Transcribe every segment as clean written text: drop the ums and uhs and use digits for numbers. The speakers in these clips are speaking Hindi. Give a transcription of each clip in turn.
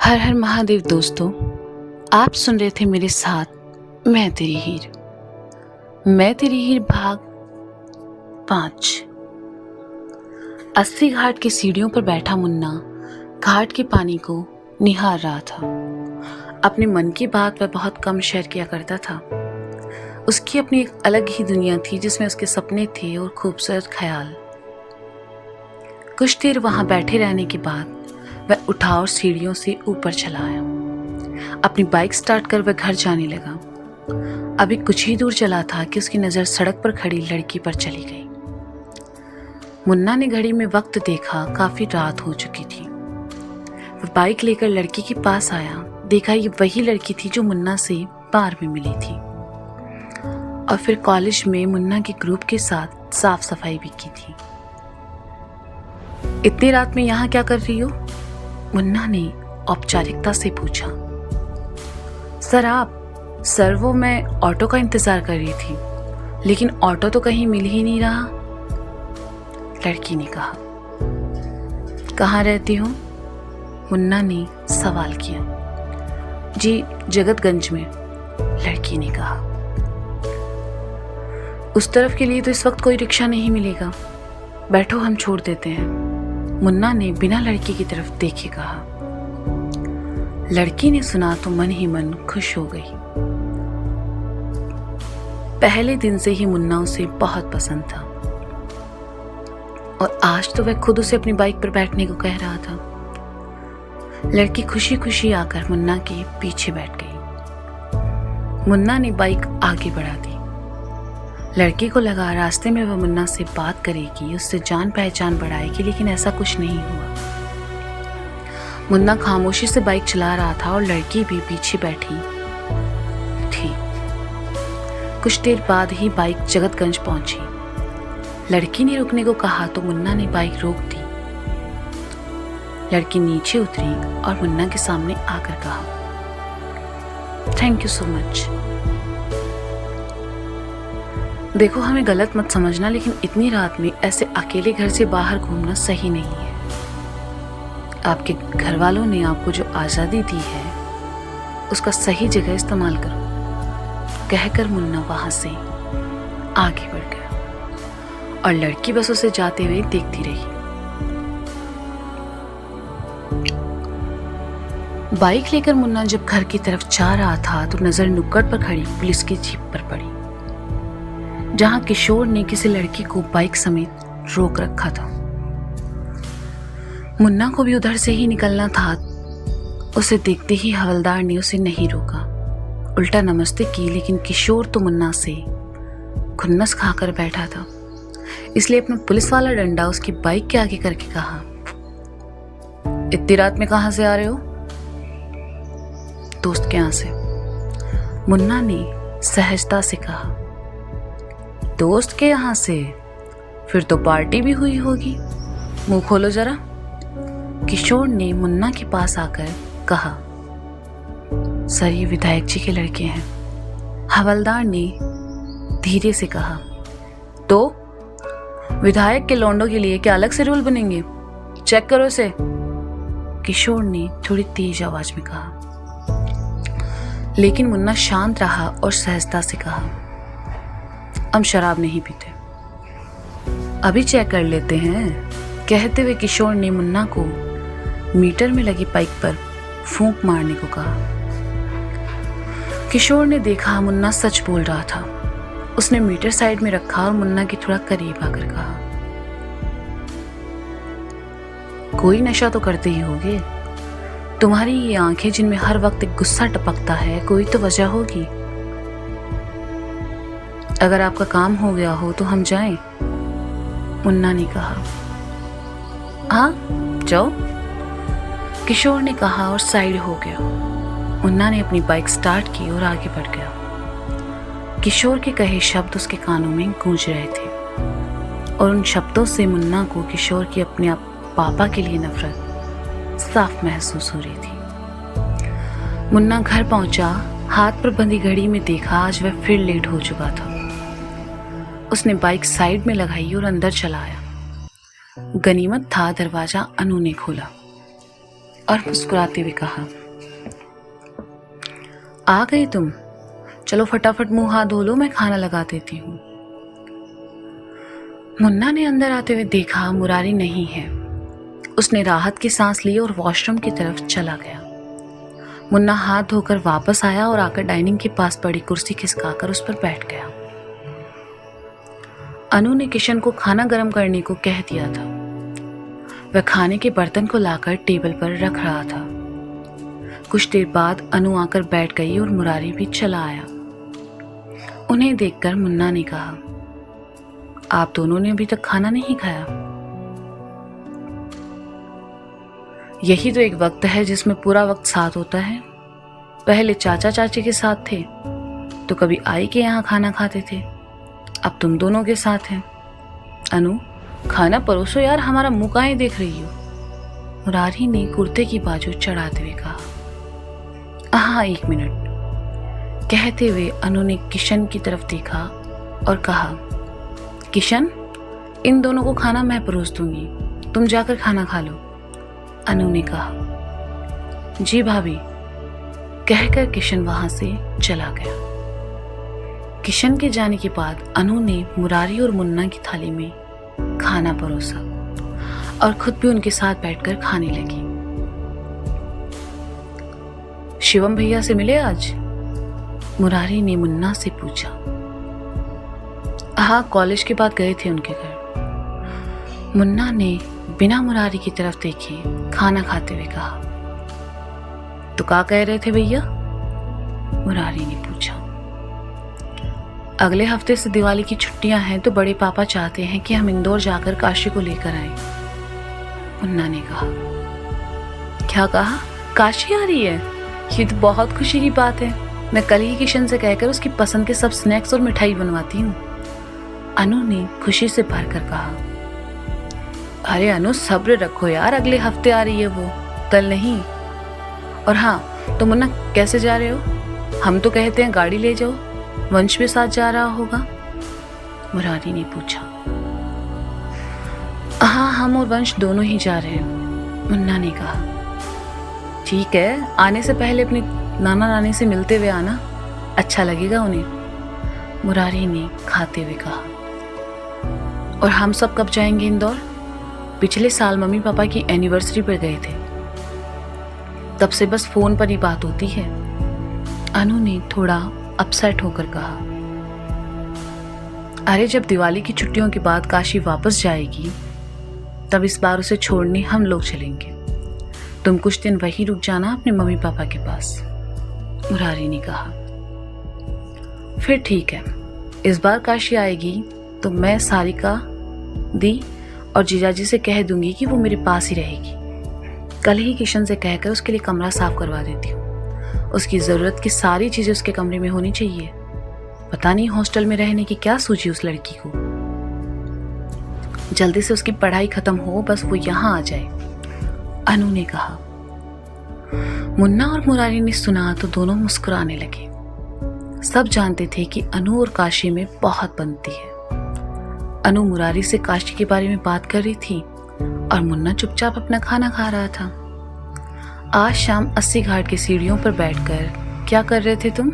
हर हर महादेव दोस्तों, आप सुन रहे थे मेरे साथ मैं तेरी हीर भाग 5। 80 घाट की सीढ़ियों पर बैठा मुन्ना घाट के पानी को निहार रहा था। अपने मन की बात वह बहुत कम शेयर किया करता था। उसकी अपनी एक अलग ही दुनिया थी जिसमें उसके सपने थे और खूबसूरत ख्याल। कुछ देर वहां बैठे रहने के बाद वह उठा और सीढ़ियों से ऊपर चला आया। अपनी बाइक स्टार्ट कर वह घर जाने लगा। अभी कुछ ही दूर चला था कि उसकी नज़र सड़क पर खड़ी लड़की पर चली गई। मुन्ना ने घड़ी में वक्त देखा, काफी रात हो चुकी थी। वह बाइक लेकर लड़की के पास आया। देखा ये वही लड़की थी जो मुन्ना से बार में मिली थी और फिर कॉलेज में मुन्ना के ग्रुप के साथ साफ सफाई भी की थी। इतनी रात में यहाँ क्या कर रही हो? मुन्ना ने औपचारिकता से पूछा। सर वो मैं ऑटो का इंतजार कर रही थी, लेकिन ऑटो तो कहीं मिल ही नहीं रहा। लड़की ने कहा। कहाँ रहती हो? मुन्ना ने सवाल किया। जी जगतगंज में, लड़की ने कहा। उस तरफ के लिए तो इस वक्त कोई रिक्शा नहीं मिलेगा, बैठो हम छोड़ देते हैं, मुन्ना ने बिना लड़की की तरफ देखे कहा। लड़की ने सुना तो मन ही मन खुश हो गई। पहले दिन से ही मुन्ना उसे बहुत पसंद था और आज तो वह खुद उसे अपनी बाइक पर बैठने को कह रहा था। लड़की खुशी खुशी आकर मुन्ना के पीछे बैठ गई। मुन्ना ने बाइक आगे बढ़ा दी। लड़की को लगा रास्ते में वह मुन्ना से बात करेगी, उससे जान पहचान बढ़ाएगी, लेकिन ऐसा कुछ नहीं हुआ। मुन्ना खामोशी से बाइक चला रहा था और लड़की भी पीछे बैठी थी। कुछ देर बाद ही बाइक जगतगंज पहुंची। लड़की ने रुकने को कहा तो मुन्ना ने बाइक रोक दी। लड़की नीचे उतरी और मुन्ना के सामने आकर कहा, थैंक यू सो मच। देखो हमें गलत मत समझना, लेकिन इतनी रात में ऐसे अकेले घर से बाहर घूमना सही नहीं है। आपके घर वालों ने आपको जो आज़ादी दी है उसका सही जगह इस्तेमाल करो, कहकर मुन्ना वहां से आगे बढ़ गया और लड़की बस उसे जाते हुए देखती रही। बाइक लेकर मुन्ना जब घर की तरफ जा रहा था तो नजर नुक्कड़ पर खड़ी पुलिस की जीप पर पड़ी, जहां किशोर ने किसी लड़की को बाइक समेत रोक रखा था। मुन्ना को भी उधर से ही निकलना था। उसे देखते ही हवलदार ने उसे नहीं रोका, उल्टा नमस्ते की, लेकिन किशोर तो मुन्ना से खुन्नस खाकर बैठा था, इसलिए अपना पुलिस वाला डंडा उसकी बाइक के आगे करके कहा, इतनी रात में कहां से आ रहे हो? दोस्त के यहाँ से, मुन्ना ने सहजता से कहा। दोस्त के यहाँ से? फिर तो पार्टी भी हुई होगी, मुंह खोलो जरा, किशोर ने मुन्ना के पास आकर कहा। सर ये विधायक जी के लड़के हैं, हवलदार ने धीरे से कहा। तो विधायक के लौंडों के लिए क्या अलग से रूल बनेंगे? चेक करो इसे, किशोर ने थोड़ी तेज आवाज में कहा। लेकिन मुन्ना शांत रहा और सहजता से कहा, हम शराब नहीं पीते, अभी चेक कर लेते हैं, कहते हुए किशोर ने मुन्ना को मीटर में लगी पाइप पर फूंक मारने को कहा। किशोर ने देखा मुन्ना सच बोल रहा था। उसने मीटर साइड में रखा और मुन्ना के थोड़ा करीब आकर कहा, कोई नशा तो करते ही होगे, तुम्हारी ये आंखें जिनमें हर वक्त एक गुस्सा टपकता है, कोई तो वजह होगी। अगर आपका काम हो गया हो तो हम जाएं, मुन्ना ने कहा। हाँ जाओ, किशोर ने कहा और साइड हो गया। मुन्ना ने अपनी बाइक स्टार्ट की और आगे बढ़ गया। किशोर के कहे शब्द उसके कानों में गूंज रहे थे और उन शब्दों से मुन्ना को किशोर की अपने आप पापा के लिए नफरत साफ महसूस हो रही थी। मुन्ना घर पहुंचा, हाथ पर बंधी घड़ी में देखा आज वह फिर लेट हो चुका था। उसने बाइक साइड में लगाई और अंदर चला आया। गनीमत था दरवाजा अनु ने खोला और मुस्कुराते हुए कहा, आ गई तुम? चलो फटाफट मुंह हाथ धो लो, मैं खाना लगा देती हूँ। मुन्ना ने अंदर आते हुए देखा मुरारी नहीं है। उसने राहत की सांस ली और वॉशरूम की तरफ चला गया। मुन्ना हाथ धोकर वापस आया और आकर डाइनिंग के पास पड़ी कुर्सी खिसकाकर उस पर बैठ गया। अनु ने किशन को खाना गर्म करने को कह दिया था। वह खाने के बर्तन को लाकर टेबल पर रख रहा था। कुछ देर बाद अनु आकर बैठ गई और मुरारी भी चला आया। उन्हें देखकर मुन्ना ने कहा, आप दोनों ने अभी तक खाना नहीं खाया? यही तो एक वक्त है जिसमें पूरा वक्त साथ होता है। पहले चाचा चाची के साथ थे तो कभी आई के यहाँ खाना खाते थे, अब तुम दोनों के साथ हैं। अनु, खाना परोसो यार, हमारा मुंह काहे देख रही हो? मुरारी ने कुर्ते की बाजू चढ़ाते हुए कहा। हाँ, 1 मिनट, कहते हुए अनु ने किशन की तरफ देखा और कहा, किशन, इन दोनों को खाना मैं परोस दूंगी, तुम जाकर खाना खा लो। अनु ने कहा। जी भाभी, कहकर किशन वहां से चला गया। किशन के जाने के बाद अनु ने मुरारी और मुन्ना की थाली में खाना परोसा और खुद भी उनके साथ बैठकर खाने लगी। शिवम भैया से मिले आज? मुरारी ने मुन्ना से पूछा। हाँ, कॉलेज के बाद गए थे उनके घर। मुन्ना ने बिना मुरारी की तरफ देखे खाना खाते हुए कहा। तो क्या कह रहे थे भैया? मुरारी ने पूछा। अगले हफ्ते से दिवाली की छुट्टियां हैं तो बड़े पापा चाहते हैं कि हम इंदौर जाकर काशी को लेकर आए। मुन्ना ने कहा। क्या कहा? काशी आ रही है? ये तो बहुत खुशी की बात है। मैं कल ही किशन से कहकर उसकी पसंद के सब स्नैक्स और मिठाई बनवाती हूँ। अनु ने खुशी से भरकर कहा। अरे अनु, सब्र रखो यार, अगले हफ्ते आ रही है वो, कल नहीं। और हाँ, तो मुन्ना कैसे जा रहे हो? हम तो कहते हैं गाड़ी ले जाओ, वंश भी साथ जा रहा होगा। मुरारी ने पूछा। हाँ, हम और वंश दोनों ही जा रहे हैं, मुन्ना ने कहा। ठीक है, आने से पहले अपने नाना नानी से मिलते हुए आना, अच्छा लगेगा उन्हें, मुरारी ने खाते हुए कहा। और हम सब कब जाएंगे इंदौर? पिछले साल मम्मी पापा की एनिवर्सरी पर गए थे, तब से बस फोन पर ही बात होती है, अनु ने थोड़ा अपसेट होकर कहा। अरे, जब दिवाली की छुट्टियों के बाद काशी वापस जाएगी तब इस बार उसे छोड़ने हम लोग चलेंगे। तुम कुछ दिन वहीं रुक जाना अपने मम्मी पापा के पास, मुरारी ने कहा। फिर ठीक है, इस बार काशी आएगी तो मैं सारिका दी और जीजाजी से कह दूंगी कि वो मेरे पास ही रहेगी। कल ही किशन से कहकर उसके लिए कमरा साफ करवा देती हूँ। उसकी ज़रूरत की सारी चीज़ें उसके कमरे में होनी चाहिए। पता नहीं हॉस्टल में रहने की क्या सूझी उस लड़की को। जल्दी से उसकी पढ़ाई खत्म हो, बस वो यहाँ आ जाए, अनु ने कहा। मुन्ना और मुरारी ने सुना तो दोनों मुस्कुराने लगे। सब जानते थे कि अनु और काशी में बहुत बनती है। अनु मुरारी से काशी के बारे में बात कर रही थी और मुन्ना चुपचाप अपना खाना खा रहा था। आज शाम 80 घाट की सीढ़ियों पर बैठकर क्या कर रहे थे तुम?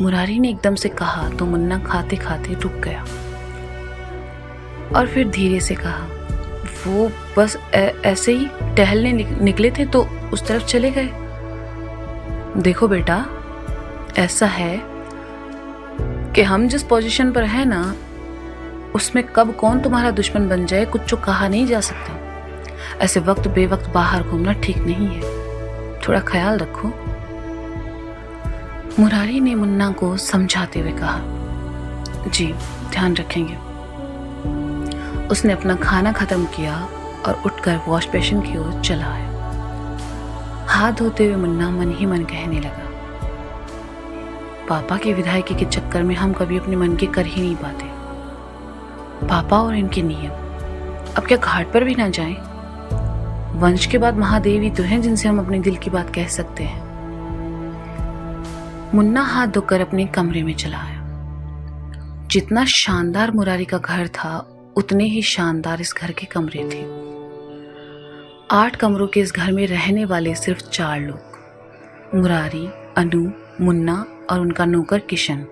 मुरारी ने एकदम से कहा तो मुन्ना खाते खाते रुक गया और फिर धीरे से कहा, वो बस ऐसे ही टहलने निकले थे तो उस तरफ चले गए। देखो बेटा, ऐसा है कि हम जिस पोजीशन पर है ना, उसमें कब कौन तुम्हारा दुश्मन बन जाए कुछ तो कहा नहीं जा सकता। ऐसे वक्त बेवक्त बाहर घूमना ठीक नहीं है, थोड़ा ख्याल रखो, मुरारी ने मुन्ना को समझाते हुए कहा। जी, ध्यान रखेंगे। उसने अपना खाना खत्म किया और उठकर वॉश बेसिन की ओर चला आया। हाथ धोते हुए मुन्ना मन ही मन कहने लगा, पापा की विधायकी के चक्कर में हम कभी अपने मन के कर ही नहीं पाते। पापा और इनके नियम, अब क्या घाट पर भी ना जाएं? वंश के बाद महादेव ही तो हैं जिनसे हम अपने दिल की बात कह सकते हैं। मुन्ना हाथ धोकर अपने कमरे में चला आया। जितना शानदार मुरारी का घर था उतने ही शानदार इस घर के कमरे थे। 8 कमरों के इस घर में रहने वाले सिर्फ 4 लोग। मुरारी, अनु, मुन्ना और उनका नौकर किशन,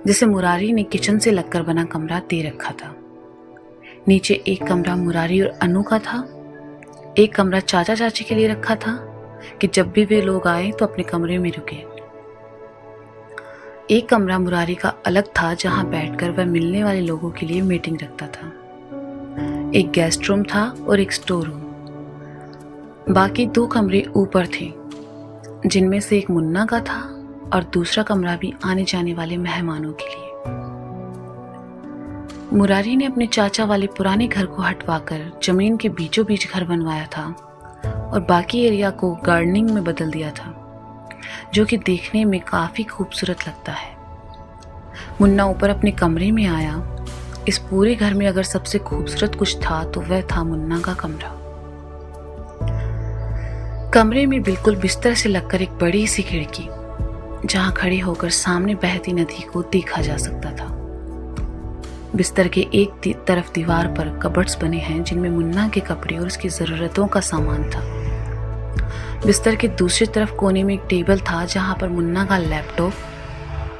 जिसे मुरारी ने किचन से लगकर बना कमरा दे रखा था। नीचे एक कमरा मुरारी और अनु का था, एक कमरा चाचा चाची के लिए रखा था कि जब भी वे लोग आए तो अपने कमरे में रुके। एक कमरा मुरारी का अलग था जहां बैठकर वह मिलने वाले लोगों के लिए मीटिंग रखता था। एक गेस्ट रूम था और एक स्टोर रूम। बाकी 2 कमरे ऊपर थे, जिनमें से एक मुन्ना का था और दूसरा कमरा भी आने जाने वाले मेहमानों के लिए। मुरारी ने अपने चाचा वाले पुराने घर को हटवाकर जमीन के बीचों बीच घर बनवाया था और बाकी एरिया को गार्डनिंग में बदल दिया था, जो कि देखने में काफ़ी खूबसूरत लगता है। मुन्ना ऊपर अपने कमरे में आया। इस पूरे घर में अगर सबसे खूबसूरत कुछ था तो वह था मुन्ना का कमरा। कमरे में बिल्कुल बिस्तर से लगकर एक बड़ी सी खिड़की, जहां खड़े होकर सामने बहती नदी को देखा जा सकता था। बिस्तर के एक तरफ दीवार पर कबर्ड्स बने हैं जिनमें मुन्ना के कपड़े और उसकी ज़रूरतों का सामान था। बिस्तर के दूसरी तरफ कोने में एक टेबल था जहां पर मुन्ना का लैपटॉप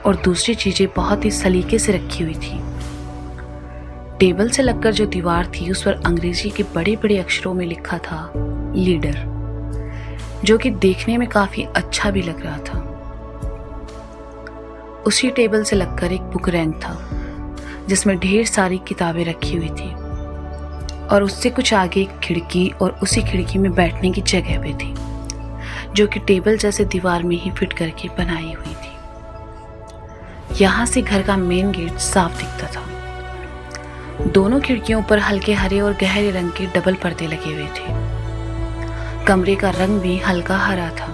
और दूसरी चीज़ें बहुत ही सलीके से रखी हुई थी। टेबल से लगकर जो दीवार थी उस पर अंग्रेजी के बड़े बड़े अक्षरों में लिखा था लीडर, जो कि देखने में काफ़ी अच्छा भी लग रहा था। उसी टेबल से लगकर एक बुक रैंक था जिसमें ढेर सारी किताबें रखी हुई थी और उससे कुछ आगे एक खिड़की और उसी खिड़की में बैठने की जगह भी थी, जो कि टेबल जैसे दीवार में ही फिट करके बनाई हुई थी। यहाँ से घर का मेन गेट साफ दिखता था। दोनों खिड़कियों पर हल्के हरे और गहरे रंग के डबल पर्दे लगे हुए थे। कमरे का रंग भी हल्का हरा था।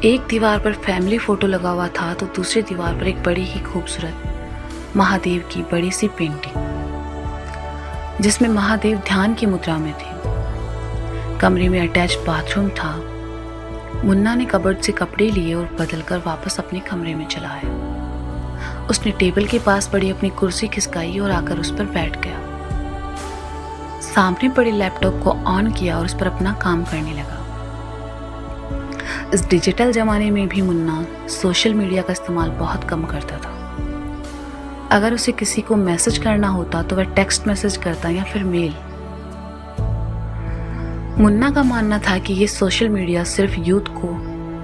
एक दीवार पर फैमिली फोटो लगा हुआ था तो दूसरी दीवार पर एक बड़ी ही खूबसूरत महादेव की बड़ी सी पेंटिंग, जिसमें महादेव ध्यान की मुद्रा में थे। कमरे में अटैच बाथरूम था। मुन्ना ने कबर्ड से कपड़े लिए और बदलकर वापस अपने कमरे में चला आया। उसने टेबल के पास पड़ी अपनी कुर्सी खिसकाई और आकर उस पर बैठ गया। सामने पड़े लैपटॉप को ऑन किया और उस पर अपना काम करने लगा। इस डिजिटल जमाने में भी मुन्ना सोशल मीडिया का इस्तेमाल बहुत कम करता था। अगर उसे किसी को मैसेज करना होता तो वह टेक्स्ट मैसेज करता या फिर मेल। मुन्ना का मानना था कि ये सोशल मीडिया सिर्फ यूथ को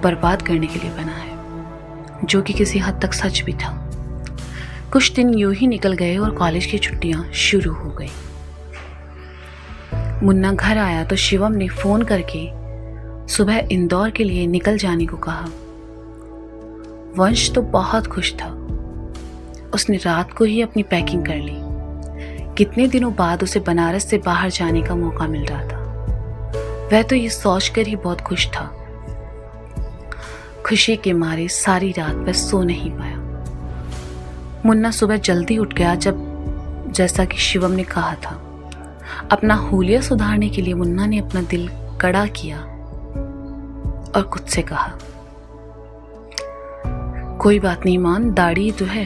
बर्बाद करने के लिए बना है, जो कि किसी हद तक सच भी था। कुछ दिन यूं ही निकल गए और कॉलेज की छुट्टियां शुरू हो गई। मुन्ना घर आया तो शिवम ने फोन करके सुबह इंदौर के लिए निकल जाने को कहा। वंश तो बहुत खुश था। उसने रात को ही अपनी पैकिंग कर ली। कितने दिनों बाद उसे बनारस से बाहर जाने का मौका मिल रहा था। वह तो ये सोचकर ही बहुत खुश था। खुशी के मारे सारी रात वह सो नहीं पाया। मुन्ना सुबह जल्दी उठ गया, जैसा कि शिवम ने कहा था। अपना हुलिया सुधारने के लिए मुन्ना ने अपना दिल कड़ा किया और खुद से कहा, कोई बात नहीं मान, दाढ़ी तो है,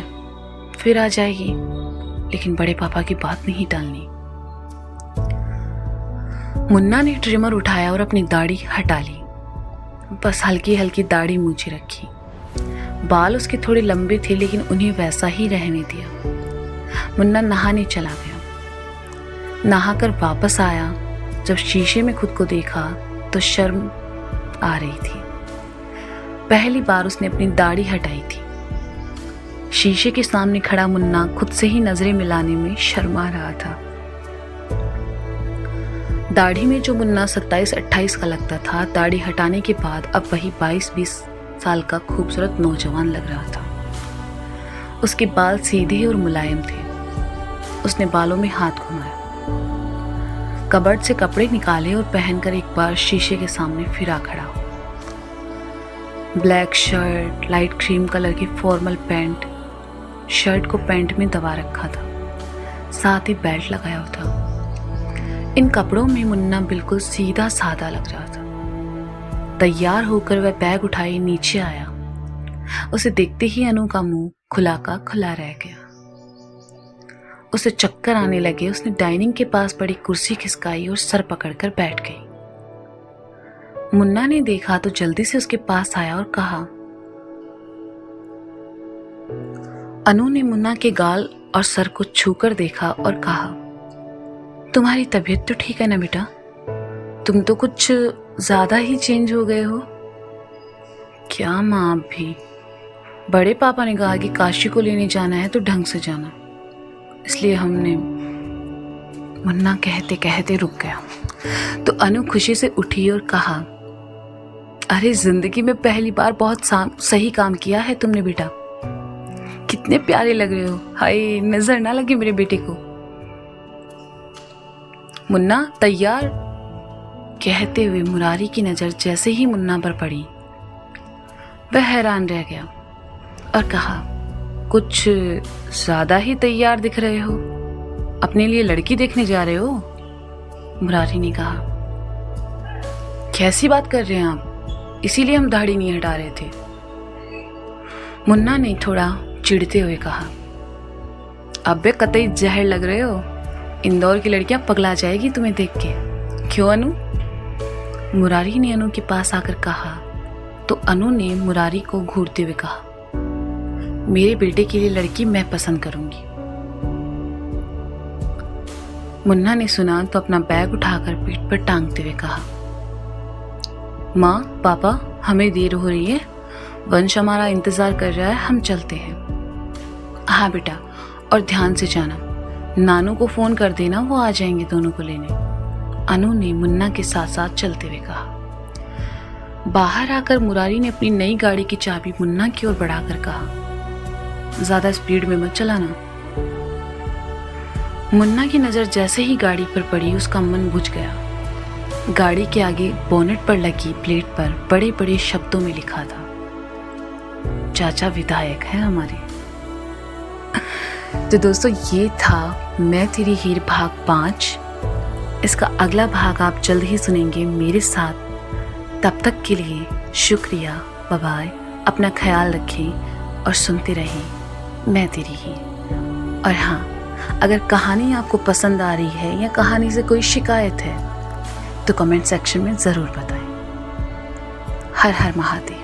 फिर आ जाएगी, लेकिन बड़े पापा की बात नहीं टालनी। मुन्ना ने ट्रिमर उठाया और अपनी दाढ़ी हटा ली। बस हल्की हल्की दाढ़ी मूछे रखी। बाल उसके थोड़े लंबे थे लेकिन उन्हें वैसा ही रहने दिया। मुन्ना नहाने चला गया। नहाकर वापस आया। जब शीशे में खुद को देखा तो शर्म आ रही थी। पहली बार उसने अपनी दाढ़ी हटाई थी। शीशे के सामने खड़ा मुन्ना खुद से ही नजरें मिलाने में शर्मा रहा था। दाढ़ी में जो मुन्ना 27-28 का लगता था, दाढ़ी हटाने के बाद अब वही 22-20 साल का खूबसूरत नौजवान लग रहा था। उसके बाल सीधे और मुलायम थे। उसने बालों में हाथ घुमाया, कबर्ड से कपड़े निकाले और पहनकर एक बार शीशे के सामने फिरा खड़ा हो। Black shirt, light cream colour की फॉर्मल पैंट, शर्ट को पैंट में दबा रखा था, साथ ही बेल्ट लगाया था। इन कपड़ों में मुन्ना बिल्कुल सीधा साधा लग रहा था। तैयार होकर वह बैग उठाए नीचे आया। उसे देखते ही अनु का मुंह खुला का खुला रह गया। उसे चक्कर आने लगे। उसने डाइनिंग के पास पड़ी कुर्सी खिसकाई और सर पकड़कर बैठ गई। मुन्ना ने देखा तो जल्दी से उसके पास आया और कहा। अनु ने मुन्ना के गाल और सर को छूकर देखा और कहा, तुम्हारी तबीयत तो ठीक है ना बेटा? तुम तो कुछ ज्यादा ही चेंज हो गए हो। क्या माँ, आप भी? बड़े पापा ने कहा कि काशी को लेने जाना है तो ढंग से जाना, इसलिए हमने। मुन्ना कहते कहते रुक गया तो अनु खुशी से उठी और कहा, अरे जिंदगी में पहली बार बहुत सही काम किया है तुमने बेटा। कितने प्यारे लग रहे हो, हाय नजर ना लगे मेरे बेटे को। मुन्ना तैयार? कहते हुए मुरारी की नजर जैसे ही मुन्ना पर पड़ी वह हैरान रह गया और कहा, कुछ ज्यादा ही तैयार दिख रहे हो। अपने लिए लड़की देखने जा रहे हो? मुरारी ने कहा। कैसी बात कर रहे हैं आप? इसीलिए हम दाढ़ी नहीं हटा रहे थे। मुन्ना ने थोड़ा चिढ़ते हुए कहा, अबे कतई जहर लग रहे हो। इंदौर की लड़कियां पगला जाएगी तुम्हें देख के। क्यों अनु? मुरारी ने अनु के पास आकर कहा तो अनु ने मुरारी को घूरते हुए कहा, मेरे बेटे के लिए लड़की मैं पसंद करूंगी। मुन्ना ने सुना तो अपना बैग उठाकर पीठ पर टांगते हुए कहा, माँ पापा हमें देर हो रही है, वंश हमारा इंतजार कर रहा है, हम चलते हैं। हाँ बेटा, और ध्यान से जाना, नानू को फोन कर देना, वो आ जाएंगे दोनों को लेने। अनु ने मुन्ना के साथ साथ चलते हुए कहा। बाहर आकर मुरारी ने अपनी नई गाड़ी की चाबी मुन्ना की ओर बढ़ाकर कहा, ज्यादा स्पीड में मत चलाना। मुन्ना की नजर जैसे ही गाड़ी पर पड़ी उसका मन बुझ गया। गाड़ी के आगे बोनेट पर लगी प्लेट पर बड़े बड़े शब्दों में लिखा था, चाचा विधायक है हमारे। तो दोस्तों ये था मैं तेरी हीर भाग 5। इसका अगला भाग आप जल्द ही सुनेंगे मेरे साथ। तब तक के लिए शुक्रिया, बाय बाय। अपना ख्याल रखें और सुनते रहें मैं तेरी हीर। और हाँ, अगर कहानी आपको पसंद आ रही है या कहानी से कोई शिकायत है तो कमेंट सेक्शन में ज़रूर बताएं। हर हर महादेव।